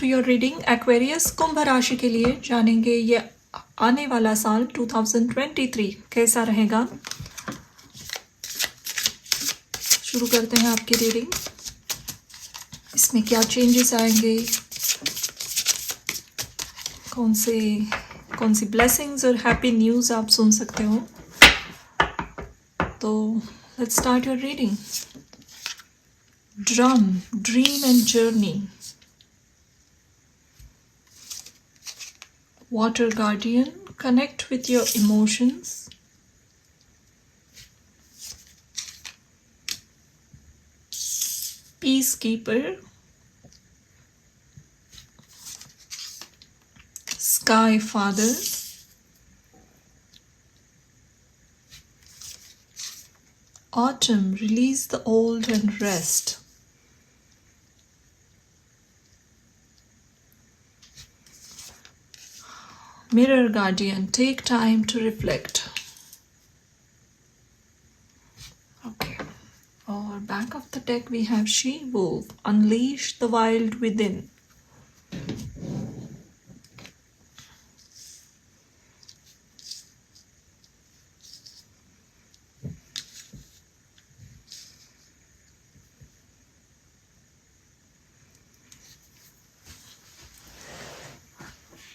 To your reading Aquarius कुंभ राशि के लिए जानेंगे ये आने वाला साल 2023 कैसा रहेगा। शुरू करते हैं आपकी रीडिंग। इसमें क्या चेंजेस आएंगे, कौन सी ब्लेसिंग्स और हैप्पी न्यूज़ आप सुन सकते हो। तो let's start your reading. Drum, dream and journey. Water guardian, connect with your emotions. Peacekeeper, Sky Father, Autumn, release the old and rest. Mirror Guardian, take time to reflect. Okay. Or back of the deck we have She-Wolf, unleash the wild within.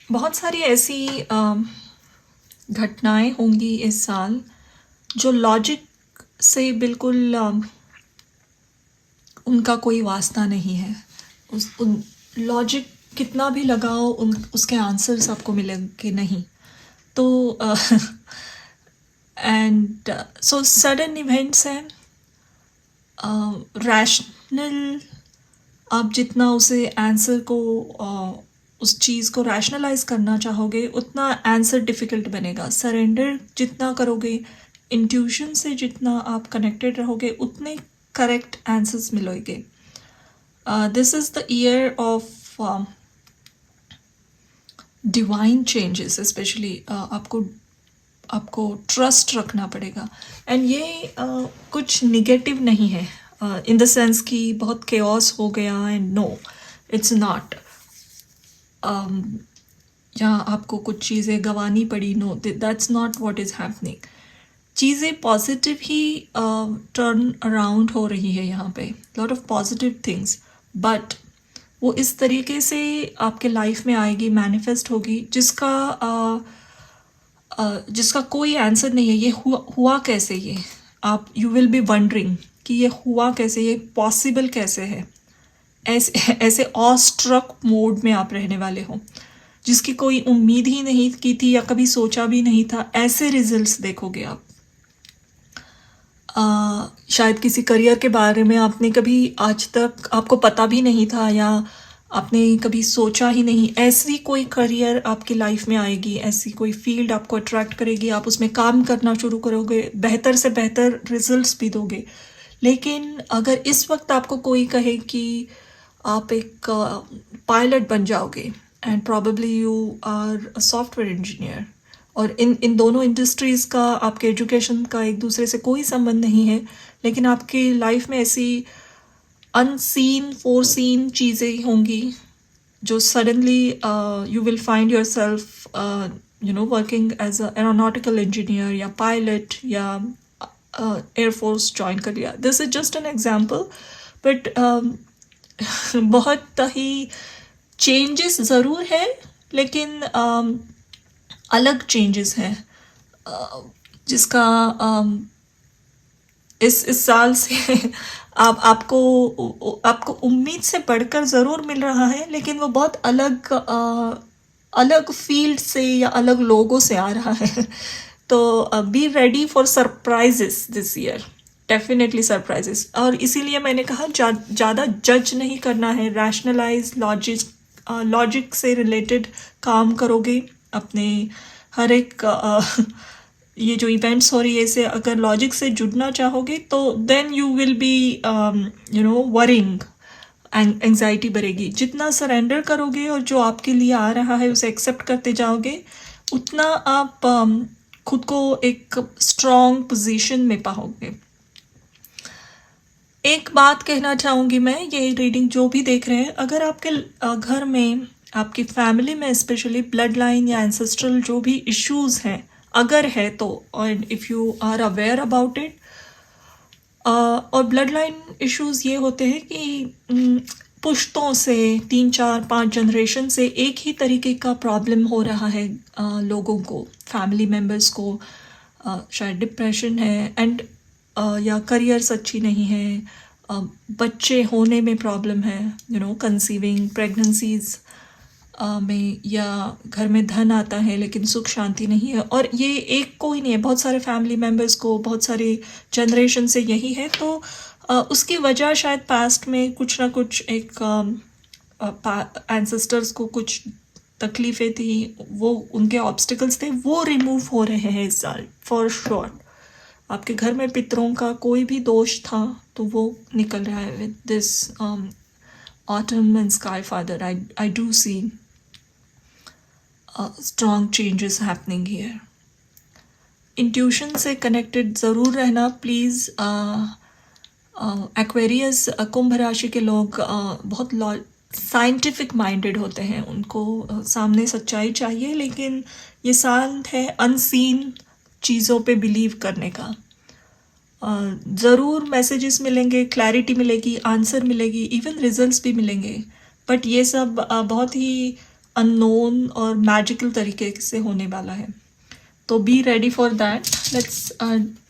बहुत सारी ऐसी घटनाएं होंगी इस साल जो logic से बिल्कुल उनका कोई वास्ता नहीं है। उन लॉजिक कितना भी लगाओ उसके आंसर्स आपको मिलेंगे नहीं। तो एंड सो सडन इवेंट्स हैं। रैशनल आप जितना उसे आंसर को उस चीज़ को रैशनलाइज करना चाहोगे उतना आंसर डिफ़िकल्ट बनेगा। सरेंडर जितना करोगे, इंट्यूशन से जितना आप कनेक्टेड रहोगे उतने करेक्ट आंसर्स मिलेंगे। This is the year of divine changes. Specially आपको ट्रस्ट रखना पड़ेगा। एंड ये कुछ निगेटिव नहीं है इन द सेंस कि बहुत केओस हो गया। And no, it's not. या आपको कुछ चीज़ें गंवानी पड़ी। No, that's not what is happening. चीज़ें पॉजिटिव ही टर्न अराउंड हो रही है यहाँ पे। Lot of positive things, but वो इस तरीके से आपके लाइफ में आएगी, मैनिफेस्ट होगी, जिसका कोई आंसर नहीं है। ये हुआ कैसे, ये आप यू विल बी वंडरिंग कि ये हुआ कैसे, ये पॉसिबल कैसे है। ऐसे ऑस्ट्रक मोड में आप रहने वाले हो, जिसकी कोई उम्मीद ही नहीं की थी या कभी सोचा भी नहीं था। ऐसे रिजल्ट्स देखोगे आप। शायद किसी करियर के बारे में आपने कभी आज तक आपको पता भी नहीं था या आपने कभी सोचा ही नहीं। ऐसी कोई करियर आपकी लाइफ में आएगी, ऐसी कोई फील्ड आपको अट्रैक्ट करेगी, आप उसमें काम करना शुरू करोगे, बेहतर से बेहतर रिजल्ट्स भी दोगे। लेकिन अगर इस वक्त आपको कोई कहे कि आप एक पायलट बन जाओगे and probably you are a software engineer, और इन दोनों इंडस्ट्रीज़ का आपके एजुकेशन का एक दूसरे से कोई संबंध नहीं है, लेकिन आपकी लाइफ में ऐसी अनसीन फोरसीन चीज़ें होंगी जो suddenly you will find yourself working as a aeronautical engineer या पायलट या एयरफोर्स ज्वाइन कर लिया। This is just an example, but बहुत ही चेंजेस ज़रूर है, लेकिन अलग चेंजेस हैं जिसका इस साल से आपको उम्मीद से बढ़कर ज़रूर मिल रहा है, लेकिन वो बहुत अलग फील्ड से या अलग लोगों से आ रहा है। तो be ready for surprises this year, definitely surprises. और इसीलिए मैंने कहा ज़्यादा जज नहीं करना है, रैशनलाइज लॉजिक से रिलेटेड काम करोगे। अपने हर एक ये जो इवेंट्स हो रही है इसे अगर लॉजिक से जुड़ना चाहोगे तो then you will be worrying, anxiety बढ़ेगी। जितना सरेंडर करोगे और जो आपके लिए आ रहा है उसे एक्सेप्ट करते जाओगे, उतना आप खुद को एक स्ट्रॉन्ग पोजीशन में पाओगे। एक बात कहना चाहूँगी मैं, ये रीडिंग जो भी देख रहे हैं, अगर आपके घर में, आपकी फैमिली में स्पेशली ब्लड लाइन या एंसेस्ट्रल जो भी इश्यूज हैं, अगर है तो, और if you are aware about it, और ब्लड लाइन इश्यूज ये होते हैं कि पुश्तों से 3 4 5 जनरेशन से एक ही तरीके का प्रॉब्लम हो रहा है लोगों को, फैमिली मेम्बर्स को, शायद डिप्रेशन है एंड या करियर्स अच्छी नहीं है, बच्चे होने में प्रॉब्लम है, कंसीविंग प्रेगनेंसीज में, या घर में धन आता है लेकिन सुख शांति नहीं है, और ये एक को ही नहीं है, बहुत सारे फैमिली मेम्बर्स को, बहुत सारे जनरेशन से यही है। तो उसकी वजह शायद पास्ट में कुछ ना कुछ एक एंसेस्टर्स को कुछ तकलीफ़ें थी, वो उनके ऑब्स्टिकल्स थे, वो रिमूव हो रहे हैं इस साल फॉर श्योर। आपके घर में पितरों का कोई भी दोष था तो वो निकल रहा है with this autumn and sky father. I do see strong changes happening here. Intuition से कनेक्टेड ज़रूर रहना प्लीज़। एक्वेरियस कुंभ राशि के लोग बहुत साइंटिफिक माइंडेड होते हैं, उनको सामने सच्चाई चाहिए, लेकिन ये साल है अनसीन चीज़ों पे बिलीव करने का। ज़रूर मैसेजेस मिलेंगे, क्लैरिटी मिलेगी, आंसर मिलेगी, इवन रिजल्ट्स भी मिलेंगे, बट ये सब बहुत ही अननोन और मैजिकल तरीके से होने वाला है, तो be ready for that. Let's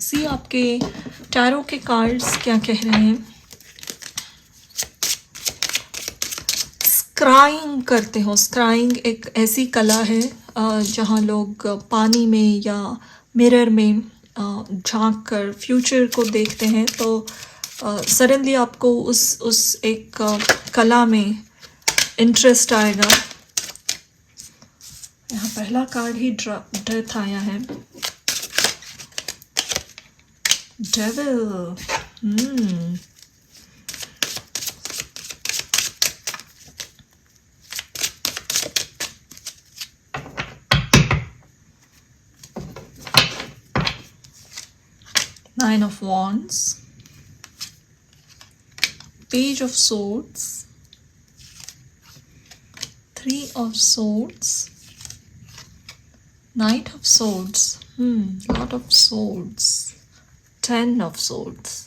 see आपके टैरो के कार्ड्स क्या कह रहे हैं। स्क्राइंग करते हो, स्क्राइंग एक ऐसी कला है जहाँ लोग पानी में या मिरर में झांक कर फ्यूचर को देखते हैं, तो सडनली आपको उस एक कला में इंटरेस्ट आएगा। यहाँ पहला कार्ड ही डेथ आया है, devil. Nine of Wands, Page of Swords, Three of Swords, Knight of Swords, lot of swords, 10 of Swords.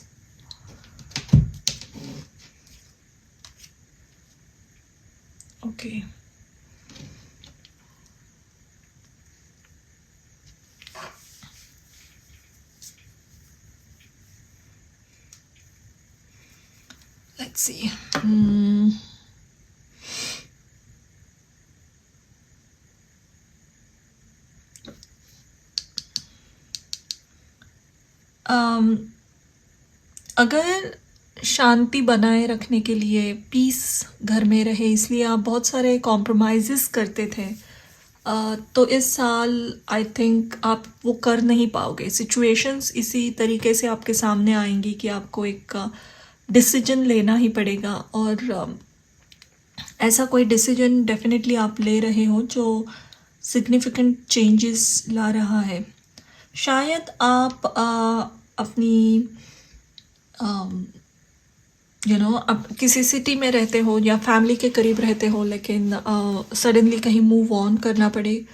Okay. Let's see. अगर शांति बनाए रखने के लिए, पीस घर में रहे, इसलिए आप बहुत सारे कॉम्प्रोमाइज़ेस करते थे, तो इस साल आई थिंक आप वो कर नहीं पाओगे। सिचुएशंस इसी तरीके से आपके सामने आएंगी कि आपको एक डिसीजन लेना ही पड़ेगा, और ऐसा कोई डिसीजन डेफिनेटली आप ले रहे हो जो सिग्निफिकेंट चेंजेस ला रहा है। शायद आप अपनी अब किसी सिटी में रहते हो या फैमिली के करीब रहते हो, लेकिन सडनली कहीं मूव ऑन करना पड़े,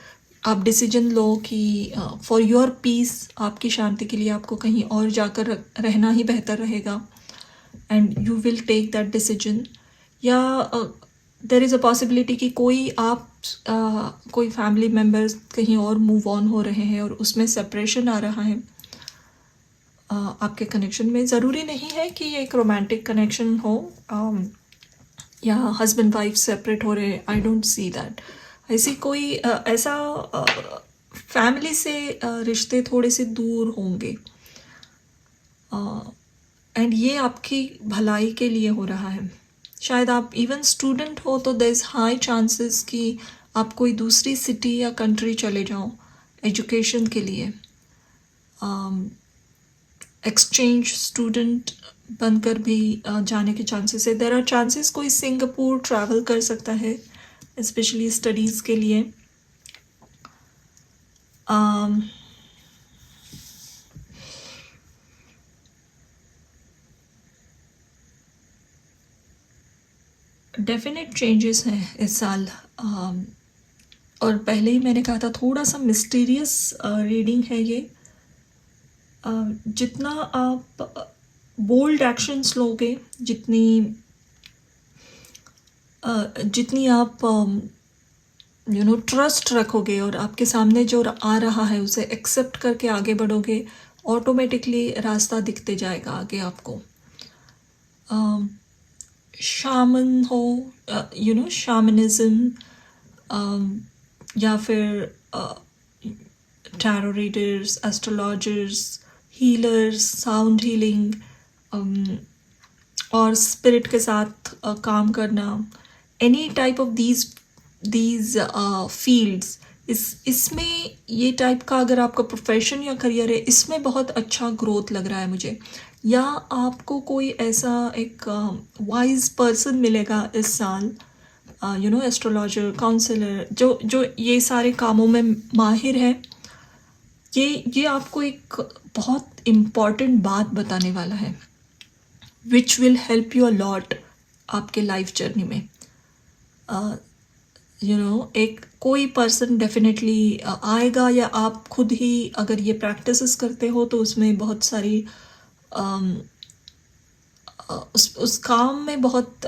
आप डिसीजन लो कि फॉर योर पीस, आपकी शांति के लिए आपको कहीं और जाकर रहना ही बेहतर रहेगा, and you will take that decision. या देर इज़ अ पॉसिबिलिटी कि कोई फैमिली मेम्बर्स कहीं और मूव ऑन हो रहे हैं और उसमें सेपरेशन आ रहा है आपके कनेक्शन में। ज़रूरी नहीं है कि एक रोमांटिक कनेक्शन हो या हस्बैंड वाइफ सेपरेट हो रहे, आई डोंट सी दैट। ऐसी कोई ऐसा फैमिली से रिश्ते थोड़े से दूर होंगे, एंड ये आपकी भलाई के लिए हो रहा है। शायद आप इवन स्टूडेंट हो तो देयर इज़ हाई चांसेस कि आप कोई दूसरी सिटी या कंट्री चले जाओ एजुकेशन के लिए। एक्सचेंज स्टूडेंट बनकर भी जाने के चांसेस है। देयर आर चांसेस कोई सिंगापुर ट्रैवल कर सकता है स्पेशली स्टडीज़ के लिए। डेफिनेट चेंजेस हैं इस साल। और पहले ही मैंने कहा था थोड़ा सा मिस्टीरियस रीडिंग है ये। जितना आप बोल्ड एक्शंस लोगे, जितनी जितनी आप ट्रस्ट रखोगे और आपके सामने जो आ रहा है उसे एक्सेप्ट करके आगे बढ़ोगे, ऑटोमेटिकली रास्ता दिखते जाएगा आगे आपको। शामन हो, शामनिज्म, या फिर tarot readers, astrologers, healers, sound healing, और स्पिरिट के साथ काम करना, any type of these fields, इसमें ये टाइप का अगर आपका प्रोफेशन या करियर है, इसमें बहुत अच्छा ग्रोथ लग रहा है मुझे। या आपको कोई ऐसा एक वाइज पर्सन मिलेगा इस साल, एस्ट्रोलॉजर, काउंसलर, जो ये सारे कामों में माहिर है। ये आपको एक बहुत इम्पॉर्टेंट बात बताने वाला है, which will help you a lot आपके लाइफ जर्नी में। एक कोई पर्सन डेफिनेटली आएगा, या आप खुद ही अगर ये प्रैक्टिसेस करते हो तो उसमें बहुत सारी उस काम में बहुत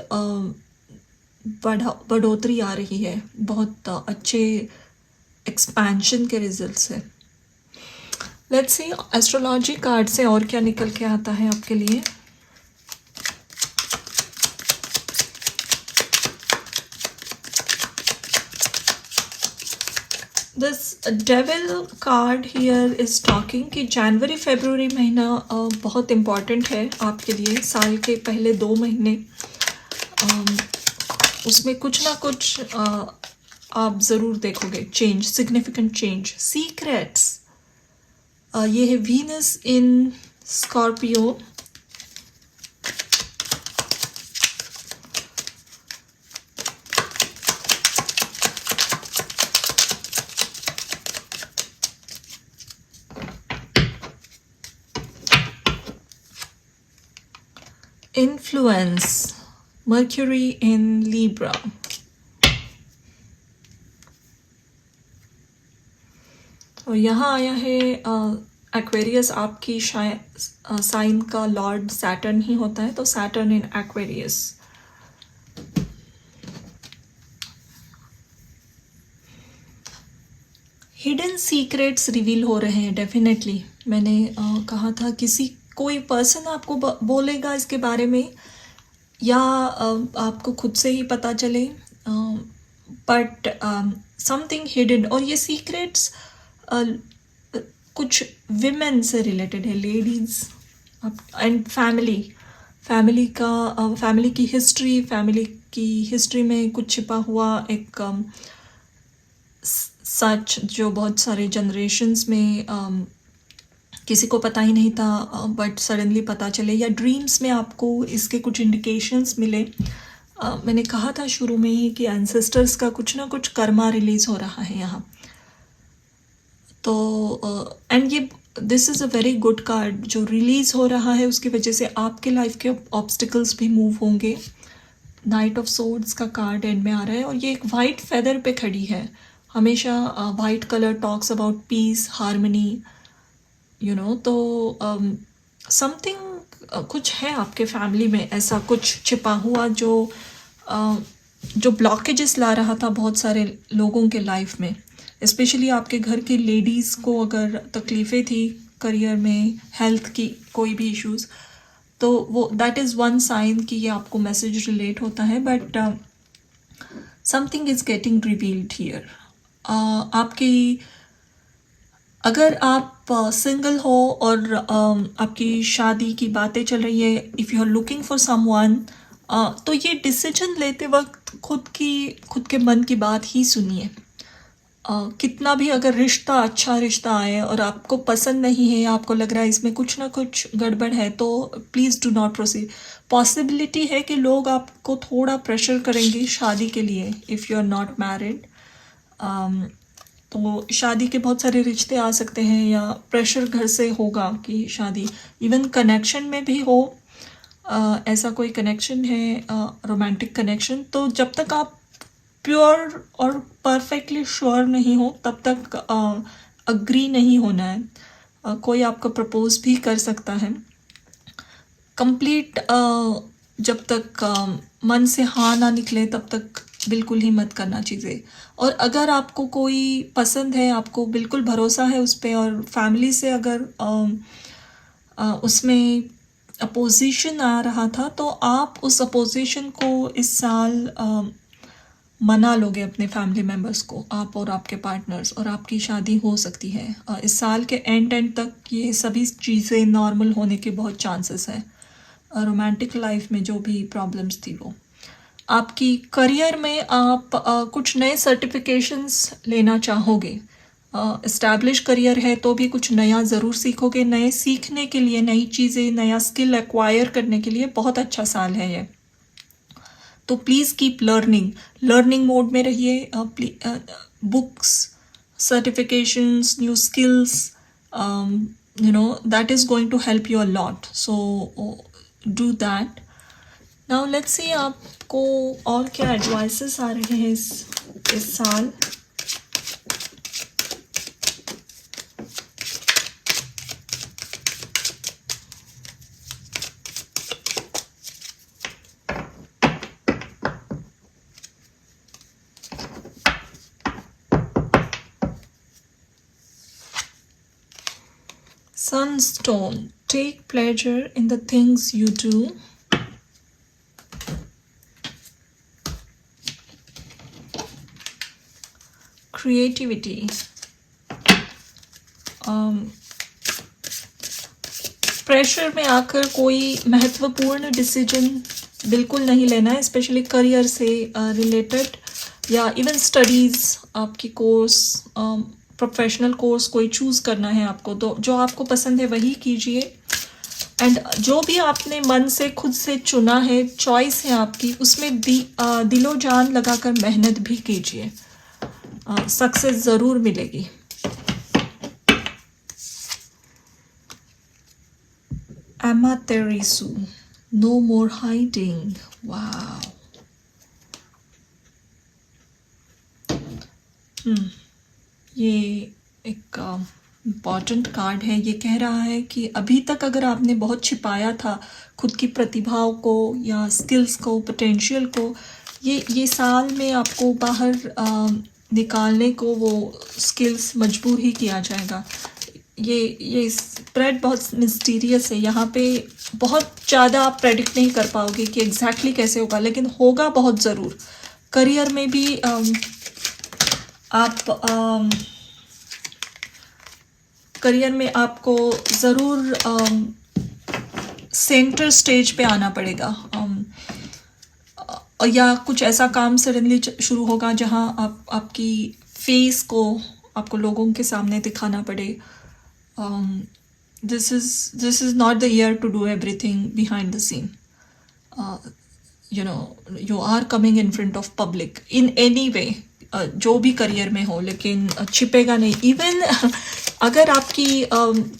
बढ़ोतरी आ रही है, बहुत अच्छे एक्सपेंशन के रिजल्ट्स है। लेट्स सी एस्ट्रोलॉजी कार्ड से और क्या निकल के आता है आपके लिए। This devil card here is talking कि जनवरी फरवरी महीना बहुत इम्पॉर्टेंट है आपके लिए। साल के पहले 2 महीने उसमें कुछ ना कुछ आप ज़रूर देखोगे चेंज, सिग्निफिकेंट चेंज, सीक्रेट्स। ये है Venus in Scorpio. Influence, Mercury in Libra. और यहाँ आया है एक्वेरियस, आपकी साइन का लॉर्ड सैटर्न ही होता है, तो सैटर्न इन एक्वेरियस। हिडन सीक्रेट्स रिवील हो रहे हैं डेफिनेटली। मैंने कहा था कोई पर्सन आपको बोलेगा इसके बारे में, या आपको खुद से ही पता चले, बट समथिंग हिडन। और ये सीक्रेट्स कुछ विमेन से रिलेटेड है, लेडीज़ एंड फैमिली की हिस्ट्री में कुछ छिपा हुआ एक सच जो बहुत सारे जनरेशन्स में किसी को पता ही नहीं था, बट सडनली पता चले, या ड्रीम्स में आपको इसके कुछ इंडिकेशंस मिले। मैंने कहा था शुरू में ही कि एंसेस्टर्स का कुछ ना कुछ कर्मा रिलीज़ हो रहा है यहाँ। तो एंड ये this is a very good card जो रिलीज़ हो रहा है, उसकी वजह से आपके लाइफ के ऑब्स्टिकल्स भी मूव होंगे। नाइट ऑफ सोर्ड्स का कार्ड एंड में आ रहा है, और ये एक वाइट फेदर पे खड़ी है। हमेशा white colour talks about piece, harmony, तो समथिंग कुछ है आपके फैमिली में ऐसा कुछ छिपा हुआ जो ब्लॉकेजेस ला रहा था बहुत सारे लोगों के लाइफ में। स्पेशली आपके घर की लेडीज़ को अगर तकलीफ़ें थी करियर में, हेल्थ की कोई भी इश्यूज़, तो वो दैट इज़ वन साइन कि ये आपको मैसेज रिलेट होता है। But something is getting revealed here. आपकी अगर आप सिंगल हो और आपकी शादी की बातें चल रही है, if you are looking for someone, तो ये डिसीजन लेते वक्त खुद के मन की बात ही सुनिए। कितना भी अगर अच्छा रिश्ता आए और आपको पसंद नहीं है, आपको लग रहा है इसमें कुछ ना कुछ गड़बड़ है, तो please do not proceed. Possibility है कि लोग आपको थोड़ा प्रेशर करेंगे शादी के लिए, if you are not married. तो शादी के बहुत सारे रिश्ते आ सकते हैं, या प्रेशर घर से होगा कि शादी, इवन कनेक्शन में भी हो, ऐसा कोई कनेक्शन है, रोमांटिक कनेक्शन, तो जब तक आप प्योर और परफेक्टली श्योर नहीं हो तब तक अग्री नहीं होना है। कोई आपको प्रपोज भी कर सकता है, कंप्लीट जब तक मन से हाँ ना निकले तब तक बिल्कुल ही मत करना चीज़ें। और अगर आपको कोई पसंद है, आपको बिल्कुल भरोसा है उस पर, और फैमिली से अगर उसमें अपोजिशन आ रहा था तो आप उस अपोजिशन को इस साल मना लोगे अपने फैमिली मेम्बर्स को, आप और आपके पार्टनर्स, और आपकी शादी हो सकती है। इस साल के एंड तक ये सभी चीज़ें नॉर्मल होने के बहुत चांसेस हैं। रोमांटिक लाइफ में जो भी प्रॉब्लम्स थी वो आपकी करियर में आप कुछ नए सर्टिफिकेशंस लेना चाहोगे। इस्टेब्लिश करियर है तो भी कुछ नया ज़रूर सीखोगे। नए सीखने के लिए, नई चीज़ें, नया स्किल एक्वायर करने के लिए बहुत अच्छा साल है ये। तो प्लीज़ कीप लर्निंग मोड में रहिए। Books, certifications, new skills, that is going to help you a lot, so do that. Now let's see आपको और क्या एडवाइसेस आ रहे हैं इस साल। Sunstone, take pleasure in the things you do. Creativity, pressure में आकर कोई महत्वपूर्ण डिसीजन बिल्कुल नहीं लेना है, स्पेशली करियर से रिलेटेड या इवन स्टडीज़, आपकी कोर्स, प्रोफेशनल कोर्स कोई चूज़ करना है आपको, तो जो आपको पसंद है वही कीजिए। एंड जो भी आपने मन से खुद से चुना है, चॉइस है आपकी, उसमें दिलो जान लगाकर मेहनत भी कीजिए, सक्सेस ज़रूर मिलेगी। Amaterasu, no more hiding. Wow. ये एक इम्पॉर्टेंट कार्ड है। ये कह रहा है कि अभी तक अगर आपने बहुत छिपाया था खुद की प्रतिभाओं को या स्किल्स को, पोटेंशियल को, ये साल में आपको बाहर निकालने को वो स्किल्स मजबूर ही किया जाएगा। ये स्प्रेड बहुत मिस्टीरियस है, यहाँ पे बहुत ज़्यादा आप प्रेडिक्ट नहीं कर पाओगे कि एग्जैक्टली कैसे होगा, लेकिन होगा बहुत ज़रूर। करियर में भी करियर में आपको ज़रूर सेंटर स्टेज पे आना पड़ेगा, या कुछ ऐसा काम सडनली शुरू होगा जहाँ आपकी फेस को आपको लोगों के सामने दिखाना पड़े। this is not the year to do everything behind the scene. You are coming in front of public in any way, जो भी करियर में हो, लेकिन छिपेगा नहीं। इवन अगर आपकी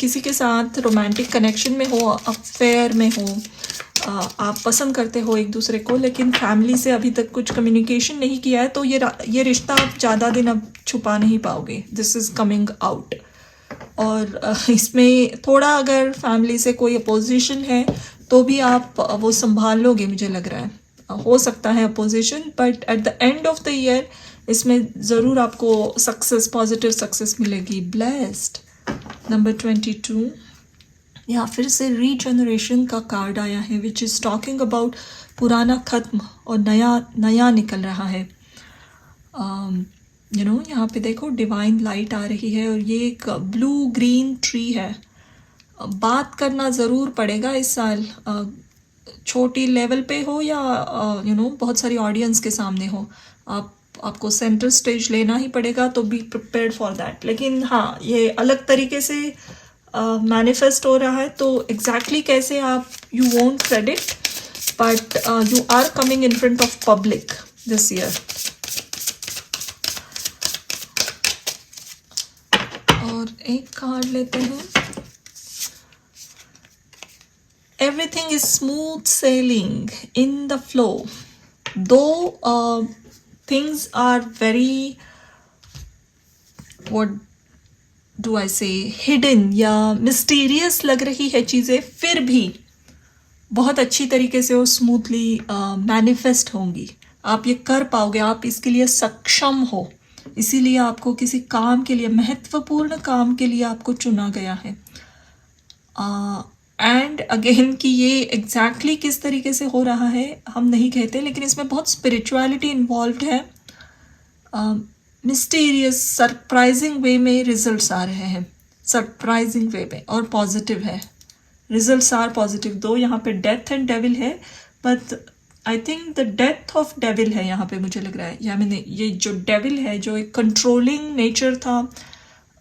किसी के साथ रोमांटिक कनेक्शन में हो, अफेयर में हो, आप पसंद करते हो एक दूसरे को, लेकिन फैमिली से अभी तक कुछ कम्युनिकेशन नहीं किया है, तो ये रिश्ता आप ज़्यादा दिन अब छुपा नहीं पाओगे। This is coming out. और इसमें थोड़ा अगर फैमिली से कोई अपोजिशन है तो भी आप वो संभाल लोगे, मुझे लग रहा है। हो सकता है opposition, but at the end of the year इसमें ज़रूर आपको सक्सेस, पॉजिटिव सक्सेस मिलेगी। ब्लेस्ड। नंबर 22, यहाँ फिर से रीजनरेशन का कार्ड आया है, विच इज़ टॉकिंग अबाउट पुराना ख़त्म और नया निकल रहा है। यहाँ पे देखो डिवाइन लाइट आ रही है, और ये एक ब्लू ग्रीन ट्री है। बात करना ज़रूर पड़ेगा इस साल, छोटी लेवल पे हो या बहुत सारी ऑडियंस के सामने हो, आपको सेंटर स्टेज लेना ही पड़ेगा, तो बी प्रिपेयर्ड फॉर दैट। लेकिन हाँ, ये अलग तरीके से मैनिफेस्ट हो रहा है, तो एग्जैक्टली कैसे आप you won't predict, but you are coming in front of public this year. और एक कार्ड लेते हैं, everything is smooth sailing in the flow, though things are very, what do I say, hidden या mysterious लग रही है चीज़ें, फिर भी बहुत अच्छी तरीके से वो स्मूथली मैनिफेस्ट होंगी। आप ये कर पाओगे, आप इसके लिए सक्षम हो, इसीलिए आपको किसी काम के लिए, महत्वपूर्ण काम के लिए आपको चुना गया है। एंड अगेन कि ये एग्जैक्टली किस तरीके से हो रहा है हम नहीं कहते, लेकिन इसमें बहुत स्पिरिचुअलिटी इन्वॉल्व है। मिस्टीरियस सरप्राइजिंग वे में रिजल्ट्स आ रहे हैं, सरप्राइजिंग वे में, और पॉजिटिव है, रिजल्ट्स आर पॉजिटिव। दो यहाँ पे डेथ एंड डेविल है, but I think the death of devil है यहाँ पे, मुझे लग रहा है। या मैंने ये जो डेविल है, जो एक कंट्रोलिंग नेचर था,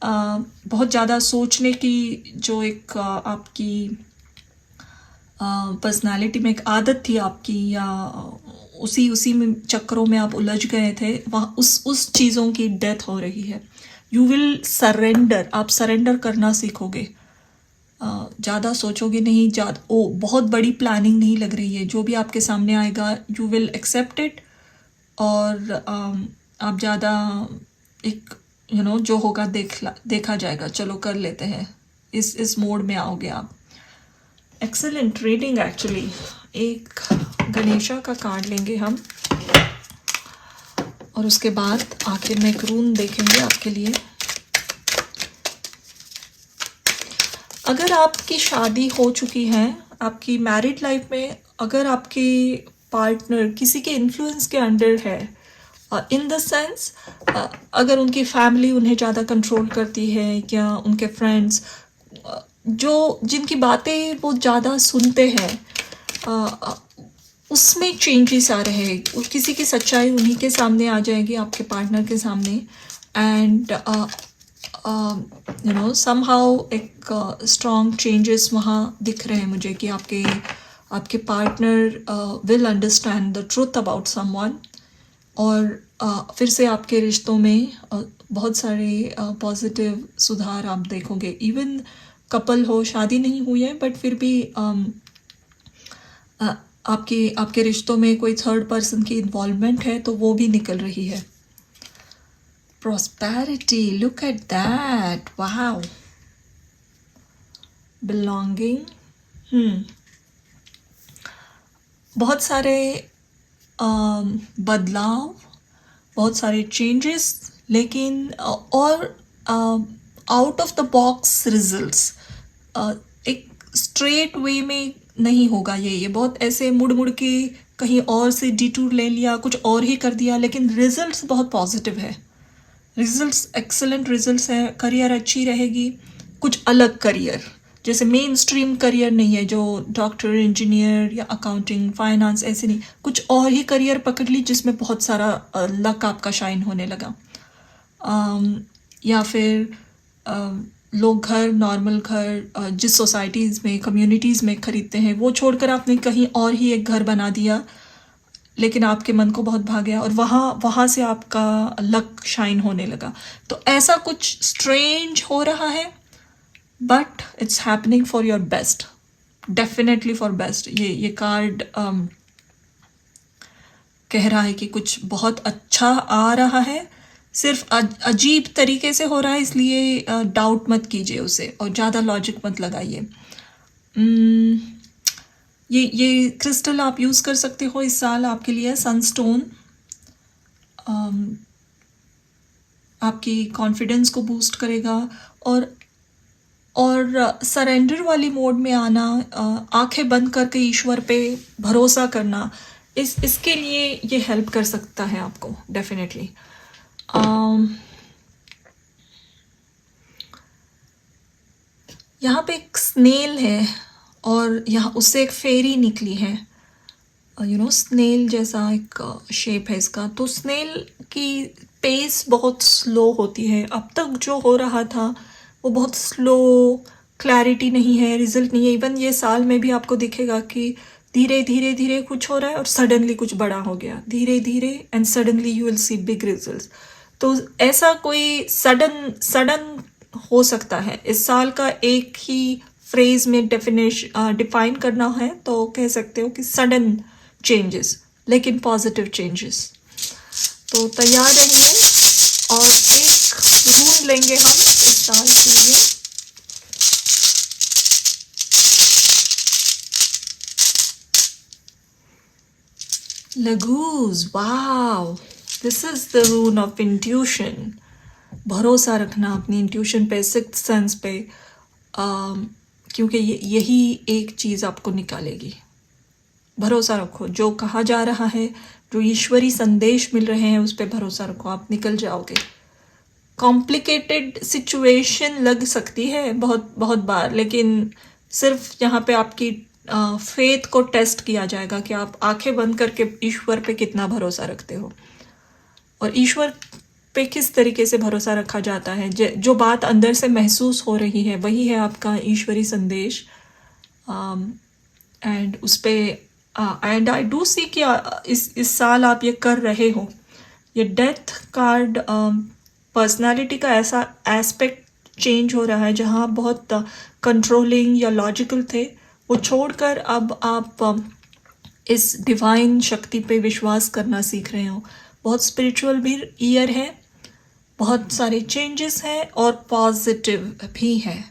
बहुत ज़्यादा सोचने की जो एक आपकी पर्सनालिटी में एक आदत थी आपकी, या उसी में चक्रों में आप उलझ गए थे, वहाँ उस चीज़ों की डेथ हो रही है। यू विल सरेंडर, आप सरेंडर करना सीखोगे, ज़्यादा सोचोगे नहीं, बहुत बड़ी प्लानिंग नहीं लग रही है। जो भी आपके सामने आएगा यू विल एक्सेप्ट इट, और आप ज़्यादा एक जो होगा देखा जाएगा, चलो कर लेते हैं, इस मोड में आओगे आप। Excellent reading actually. एक गणेशा का कार्ड लेंगे हम, और उसके बाद आखिर में एक रून देखेंगे आपके लिए। अगर आपकी शादी हो चुकी है, आपकी मैरिड लाइफ में अगर आपके पार्टनर किसी के इन्फ्लुएंस के अंडर है, इन द सेंस अगर उनकी फैमिली उन्हें ज़्यादा कंट्रोल करती है, या उनके फ्रेंड्स जिनकी बातें वो ज़्यादा सुनते हैं, उसमें चेंजेस आ रहे हैं। किसी की सच्चाई उन्हीं के सामने आ जाएगी, आपके पार्टनर के सामने, एंड समहाउ एक स्ट्रॉन्ग चेंजेस वहाँ दिख रहे हैं मुझे, कि आपके partner will understand the truth about someone, और फिर से आपके रिश्तों में बहुत सारे पॉजिटिव सुधार आप देखोगे। इवन कपल हो, शादी नहीं हुई है, बट फिर भी आपके रिश्तों में कोई थर्ड पर्सन की इन्वॉल्वमेंट है तो वो भी निकल रही है। Prosperity, look at that, wow. Belonging, बहुत सारे बदलाव, बहुत सारे चेंजेस, लेकिन और out of the box results. एक स्ट्रेट वे में नहीं होगा ये बहुत ऐसे मुड़ के कहीं और से डिटूर ले लिया, कुछ और ही कर दिया, लेकिन रिजल्ट्स बहुत पॉजिटिव है। रिजल्ट्स एक्सेलेंट रिजल्ट्स हैं। करियर अच्छी रहेगी, कुछ अलग करियर, जैसे मेन स्ट्रीम करियर नहीं है जो डॉक्टर, इंजीनियर या अकाउंटिंग, फाइनेंस, ऐसे नहीं, कुछ और ही करियर पकड़ ली जिसमें बहुत सारा लक आपका शाइन होने लगा। या फिर लोग घर, नॉर्मल घर जिस सोसाइटीज़ में, कम्युनिटीज़ में खरीदते हैं, वो छोड़कर आपने कहीं और ही एक घर बना दिया, लेकिन आपके मन को बहुत भा गया, और वहाँ से आपका लक शाइन होने लगा। तो ऐसा कुछ स्ट्रेंज हो रहा है, but it's happening for your best, definitely for best. ये कार्ड कह रहा है कि कुछ बहुत अच्छा आ रहा है, सिर्फ अजीब तरीके से हो रहा है, इसलिए डाउट मत कीजिए उसे और ज़्यादा लॉजिक मत लगाइए। ये क्रिस्टल आप यूज़ कर सकते हो इस साल आपके लिए। सनस्टोन आपकी कॉन्फिडेंस को बूस्ट करेगा, और सरेंडर वाली मोड में आना, आंखें बंद करके ईश्वर पे भरोसा करना, इसके लिए ये हेल्प कर सकता है आपको डेफिनेटली। यहाँ पे एक स्नेल है, और यहाँ उससे एक फेरी निकली है, स्नेल जैसा एक शेप है इसका। तो स्नेल की पेस बहुत स्लो होती है, अब तक जो हो रहा था वो बहुत स्लो, क्लैरिटी नहीं है, रिजल्ट नहीं है। इवन ये साल में भी आपको दिखेगा कि धीरे धीरे धीरे कुछ हो रहा है और सडनली कुछ बड़ा हो गया, धीरे धीरे, and suddenly you will see big results. तो ऐसा कोई सडन हो सकता है। इस साल का एक ही फ्रेज में डिफाइन करना है तो कह सकते हो कि सडन चेंजेस, लेकिन पॉजिटिव चेंजेस। तो तैयार रहिए और एक ढूंढ लेंगे हम इस साल के लिए। Laguz, wow, this is the rune of intuition. भरोसा रखना अपनी इंट्यूशन पे, सिक्स्थ सेंस पे, क्योंकि यही एक चीज़ आपको निकालेगी। भरोसा रखो, जो कहा जा रहा है, जो ईश्वरी संदेश मिल रहे हैं उस पर भरोसा रखो, आप निकल जाओगे। कॉम्प्लिकेटेड सिचुएशन लग सकती है बहुत बहुत बार, लेकिन सिर्फ यहाँ पे आपकी फेथ को टेस्ट किया जाएगा कि आप आंखें बंद करके ईश्वर पे कितना भरोसा रखते हो, और ईश्वर पे किस तरीके से भरोसा रखा जाता है। जो बात अंदर से महसूस हो रही है वही है आपका ईश्वरी संदेश। एंड उस पे एंड आई डू सी कि इस साल आप ये कर रहे हो। ये डेथ कार्ड पर्सनालिटी का ऐसा एस्पेक्ट चेंज हो रहा है, जहाँ बहुत कंट्रोलिंग या लॉजिकल थे वो छोड़कर अब आप इस डिवाइन शक्ति पे विश्वास करना सीख रहे हो। बहुत स्पिरिचुअल भी ईयर है, बहुत सारे चेंजेस हैं और पॉजिटिव भी है।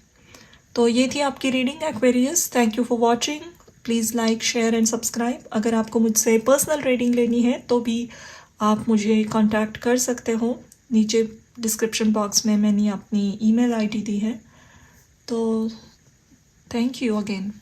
तो ये थी आपकी reading Aquarius. Thank you for watching. Please like, share and subscribe. अगर आपको मुझसे पर्सनल रीडिंग लेनी है तो भी आप मुझे कांटेक्ट कर सकते हो। नीचे डिस्क्रिप्शन बॉक्स में मैंने अपनी ईमेल आईडी दी है। तो थैंक यू अगेन।